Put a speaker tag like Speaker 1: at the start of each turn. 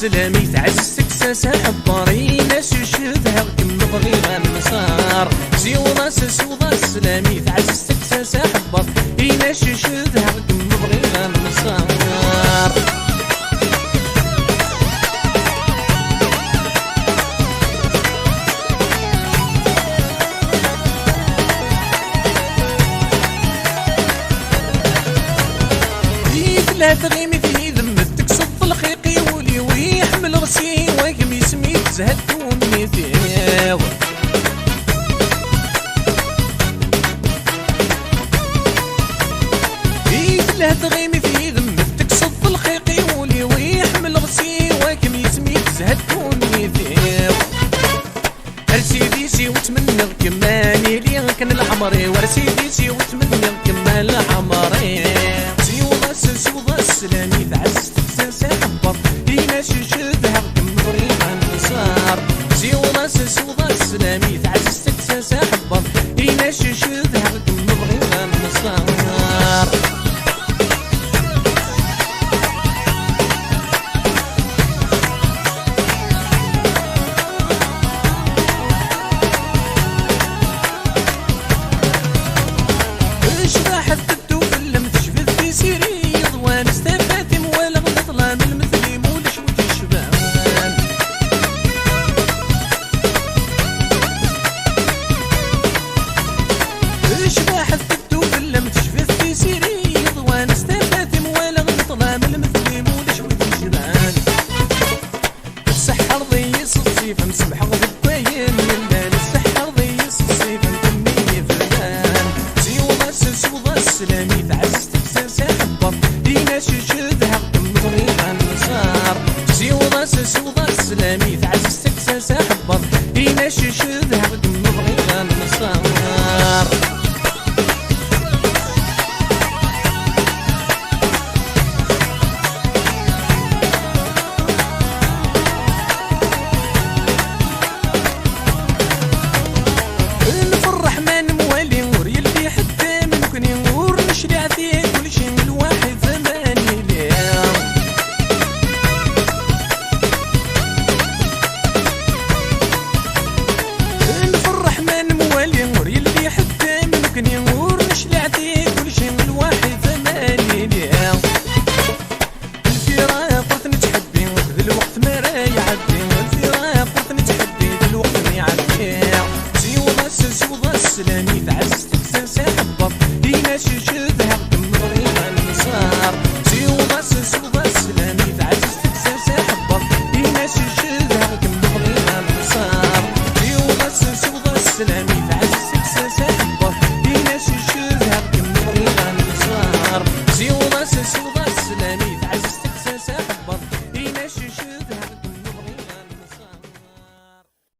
Speaker 1: السلامي تعزك ساسا حباري ناس يشدها كم بغي غنصار زيوضا سوضا السلامي تعزك ساسا حباري ناس يشدها كم بغي غنصار لا تغيمي في ذمتك صف الخيقي ولي ويحمل رسي ويقم يسمي تزهد كوني ثيو لا تغيمي في ذمتك صف الخيقي ولي ويحمل رسي ويقم يسمي تزهد كوني ثيو ارسيدي سي وتمنى كماني لي كان العمري ورسيدي سي وتمنى كمان العمري سوضا السلامي تعزتك ساسا حبر لينا شدها كم بغي غنصار زيوضا سوضا السلامي تعزتك ساسا حبر لينا شدها كم بغي غنصار فمسبح وبالطين من بال السحر ضيس الصيف نتمي فلان زيوضا سوضا السلامي تعزتك ساسا حبر لينا شدها كم بغي غنصار زيوضا سوضا السلامي تعزتك ساسا حبر لينا شدها كم بغي غنصار السلامي تعزتك ساسا حبر لينا شدها كم بغي غنصار زيوضا سوضا السلامي تعزتك ساسا حبر لينا شدها كم بغي غنصار زيوضا سوضا السلامي